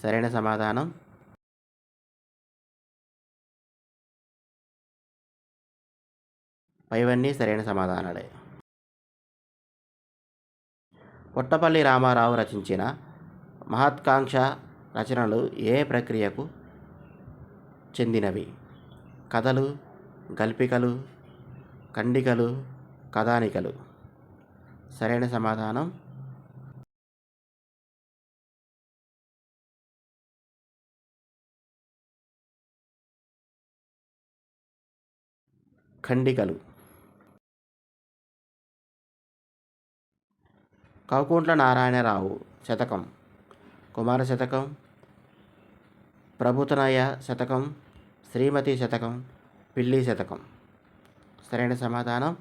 సరైన సమాధానం పైవన్నీ సరైన సమాధానాలే. పుట్టపల్లి రామారావు రచించిన మహత్కాంక్ష రచనలు ఏ ప్రక్రియకు చెందినవి? కథలు, గల్పికలు, ఖండికలు, కథానికలు. సరైన సమాధానం ఖండికలు. కౌకుంట్ల నారాయణరావు శతకం: కుమార శతకం, ప్రభుతనయ శతకం, శ్రీమతి శతకం, పిల్లి శతకం. సరైన సమాధానం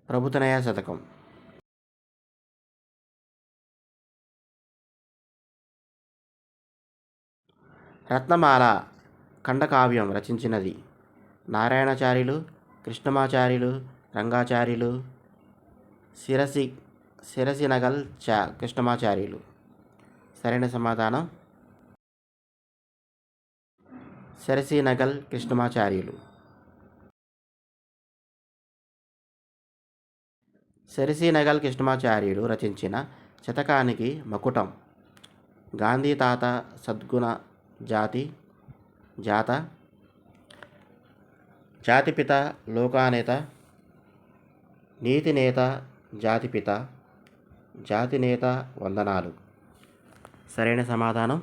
ప్రభుతనయ శతకం. రత్నమాల ఖండకావ్యం రచించినది నారాయణాచార్యులు, కృష్ణమాచార్యులు, రంగాచార్యులు, సిరసినగల్ కృష్ణమాచార్యులు. సరైన సమాధానం సిరసినగల్ కృష్ణమాచార్యులు. సిరసినగల్ కృష్ణమాచార్యులు రచించిన శతకానికి మకుటం: గాంధీ తాత సద్గుణ జాత, జాతిపిత లోకానేత, నీతినేత జాతిపిత, జాతినేత వందనాలు. సరైన సమాధానం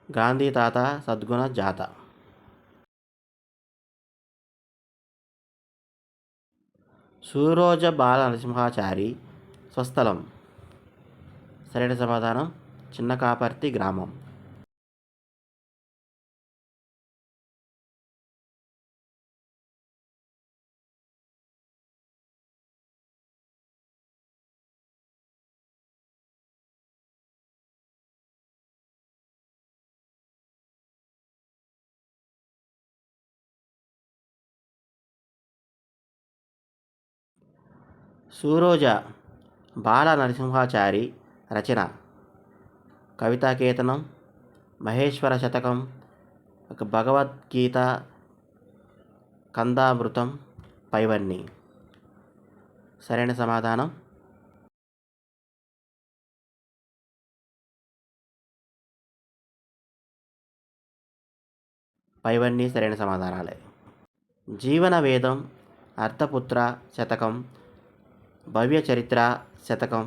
గాంధీ తాత సద్గుణ జాత. సూరోజ బాల నరసింహాచారి స్వస్థలం? సరైన సమాధానం చిన్నకాపర్తి గ్రామం. సూరోజ బాల నరసింహాచారి రచన: కవితాకేతనం, మహేశ్వర శతకం, భగవద్గీత, కందామృతం, పైవన్నీ. సరైన సమాధానం పైవన్నీ సరైన సమాధానాలే. జీవన వేదం, అర్థపుత్ర శతకం, భవ్య చరిత్ర శతకం,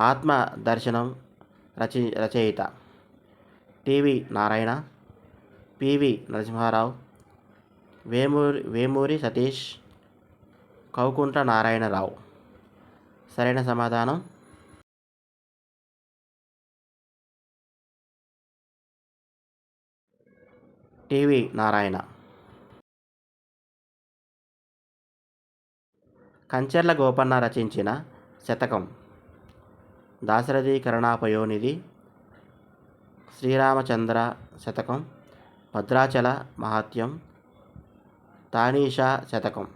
ఆత్మ దర్శనం రచయిత: టివి నారాయణ, పివి నరసింహారావు, వేమూరి సతీష్, కౌకుంట్ల నారాయణరావు. సరైన సమాధానం టివి నారాయణ. కంచెర్ల గోపన్న రచించిన శతకం: దాశరథి కరుణాపయోనిధి, శ్రీరామచంద్ర శతకం, భద్రాచల మహాత్యం, తానీషా శతకం.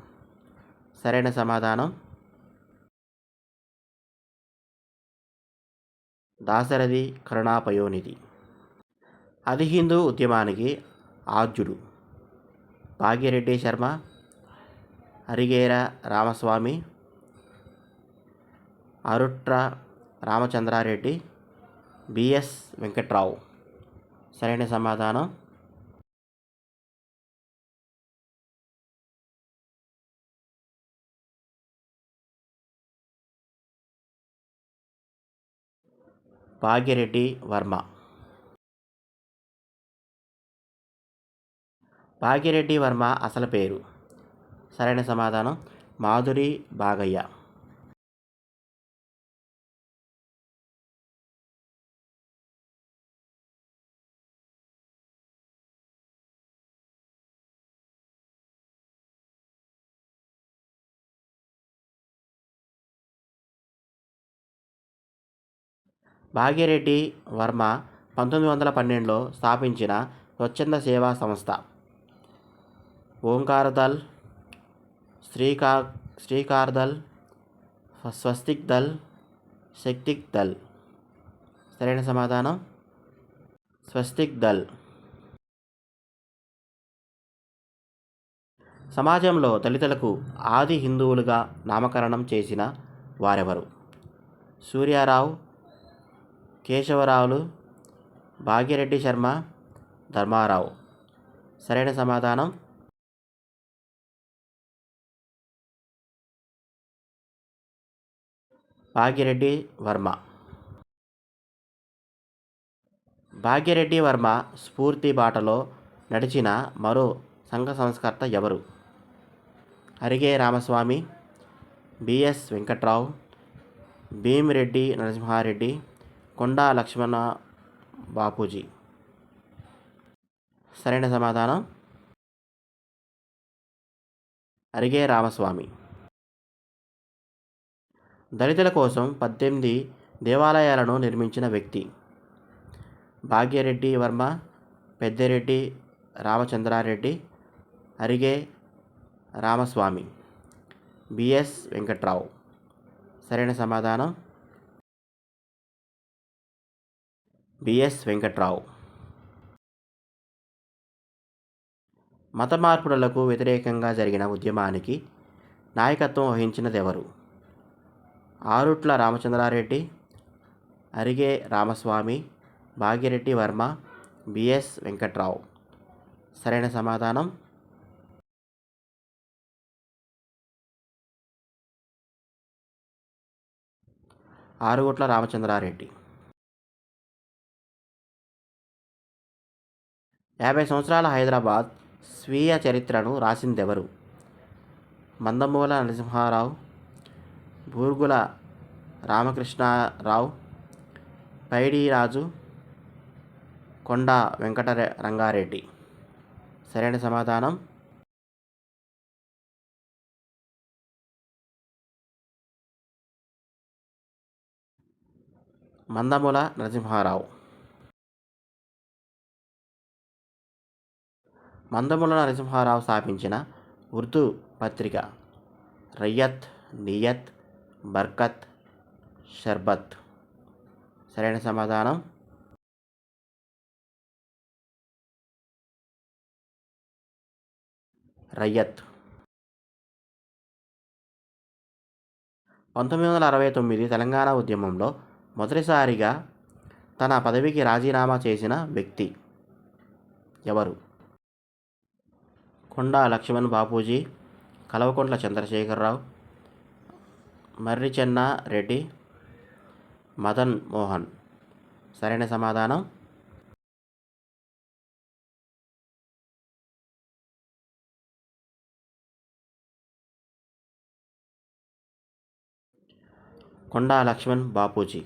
సరైన సమాధానం దాశరథి కరుణాపయోనిధి. అది హిందూ ఉద్యమానికి ఆద్యుడు భాగ్యరెడ్డి శర్మ, అరిగేర రామస్వామి, అరుట్ర రామచంద్రారెడ్డి, బిఎస్ వెంకట్రావు. సరైన సమాధానం భాగ్యరెడ్డి వర్మ. భాగ్యరెడ్డి వర్మ అసలు పేరు. సరైన సమాధానం మాధురి బాగయ్య. భాగ్యరెడ్డి వర్మ 1912లో స్థాపించిన స్వచ్ఛంద సేవా సంస్థ ఓంకార్ దళ్, శ్రీకార్ దళ్, స్వస్తిక్ దళ్, శక్తిక్ దళ్. సరైన సమాధానం స్వస్తిక్ దళ్. సమాజంలో దళితులకు ఆది హిందువులుగా నామకరణం చేసిన వారెవరు? సూర్యారావు, కేశవరావులు, భాగ్యరెడ్డి శర్మ, ధర్మారావు. సరైన సమాధానం భాగ్యరెడ్డి వర్మ. భాగ్యరెడ్డి వర్మ స్ఫూర్తి బాటలో నడిచిన మరో సంఘ సంస్కర్త ఎవరు? అరిగే రామస్వామి, బిఎస్ వెంకట్రావు, భీమిరెడ్డి నరసింహారెడ్డి, కొండా లక్ష్మణ బాపూజీ. సరైన సమాధానం అరిగే రామస్వామి. దళితుల కోసం 18 దేవాలయాలను నిర్మించిన వ్యక్తి? భాగ్యరెడ్డి వర్మ, పెద్దిరెడ్డి రామచంద్రారెడ్డి, అరిగే రామస్వామి, బిఎస్ వెంకట్రావు. సరైన సమాధానం బిఎస్ వెంకట్రావు. మత మార్పులకు వ్యతిరేకంగా జరిగిన ఉద్యమానికి నాయకత్వం వహించినదెవరు? ఆరుట్ల రామచంద్రారెడ్డి, అరిగే రామస్వామి, భాగ్యరెడ్డి వర్మ, బిఎస్ వెంకట్రావు. సరైన సమాధానం ఆరుగుట్ల రామచంద్రారెడ్డి. 50 సంవత్సరాల హైదరాబాద్ స్వీయ చరిత్రను రాసిందెవరు? మందమూల నరసింహారావు, బూర్గుల రామకృష్ణారావు, పైడి రాజు, కొండా వెంకట రంగారెడ్డి. సరైన సమాధానం మందమూల నరసింహారావు. మందమూల నరసింహారావు స్థాపించిన ఉర్దూ పత్రిక రయ్యత్, నియత్, బర్కత్, షర్బత్. సరైన సమాధానం రయ్యత్. 1969 తెలంగాణ ఉద్యమంలో మొదటిసారిగా తన పదవికి రాజీనామా చేసిన వ్యక్తి ఎవరు? కొండా లక్ష్మణ్ బాపూజీ, కల్వకుంట్ల చంద్రశేఖరరావు, మర్రి చెన్నా రెడ్డి, మదన్ మోహన్. సరైన సమాధానం కొండా లక్ష్మణ్ బాపూజీ.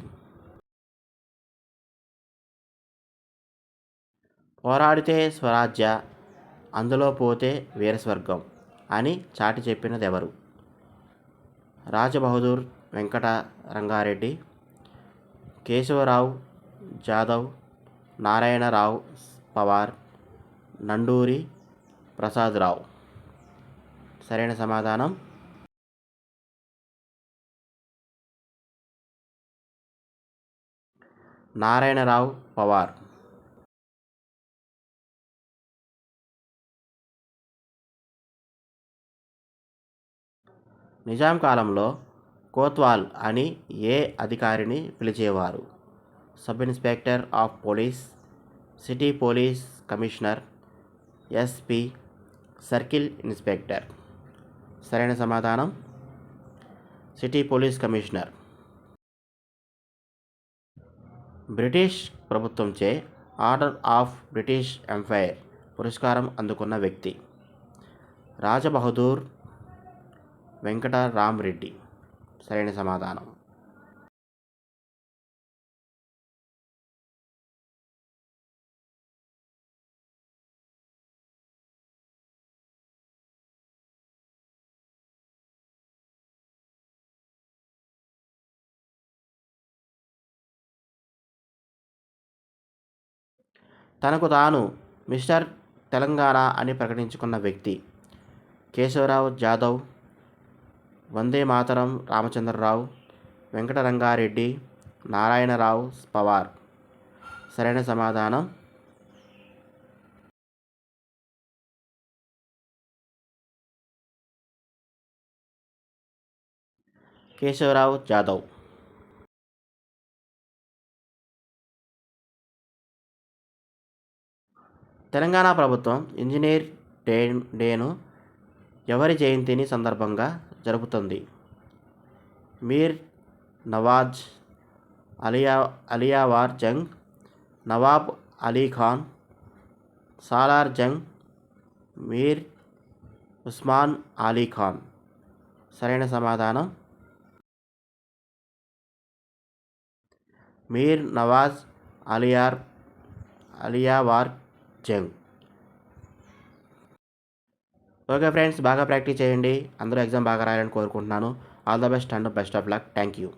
పోరాడితే స్వరాజ్య, అందులో పోతే వీరస్వర్గం అని చాటి చెప్పినదెవరు? రాజబహదూర్ వెంకట రంగారెడ్డి, కేశవరావు జాదవ్, నారాయణరావు పవార్, నండూరి ప్రసాదరావు. సరైన సమాధానం నారాయణరావు పవార్. నిజాం కాలంలో కోత్వాల్ అని ఏ అధికారిని పిలిచేవారు? Sub inspector of police, city police commissioner, SP, circle inspector. సరైన సమాధానం సిటీ పోలీస్ కమిషనర్. బ్రిటిష్ ప్రభుత్వంచే ఆర్డర్ ఆఫ్ బ్రిటిష్ ఎంపైర్ పురస్కారం అందుకున్న వ్యక్తి? రాజబహదూర్ వెంకటరామరెడ్డి. సరైన సమాధానం. తనకు తాను మిస్టర్ తెలంగాణ అని ప్రకటించుకున్న వ్యక్తి? కేశవరావు జాదవ్, వందే మాతరం రామచంద్రరావు, వెంకటరంగారెడ్డి, నారాయణరావు పవార్. సరైన సమాధానం కేశవరావు జాదవ్. తెలంగాణ ప్రభుత్వం ఇంజనీర్ డేను ఎవరి జయంతిని సందర్భంగా జరుపుతుంది? మీర్ నవాజ్ అలియావార్ జంగ్, నవాబ్ అలీ ఖాన్, సాలార్ జంగ్, మీర్ ఉస్మాన్ అలీ ఖాన్. సరైన సమాధానం మీర్ నవాజ్ అలియావార్ జంగ్. ఓకే ఫ్రెండ్స్, బాగా ప్రాక్టీస్ చేయండి. అందరూ ఎగ్జామ్ బాగా రాయాలని కోరుకుంటున్నాను. All the best and best of luck. Thank you.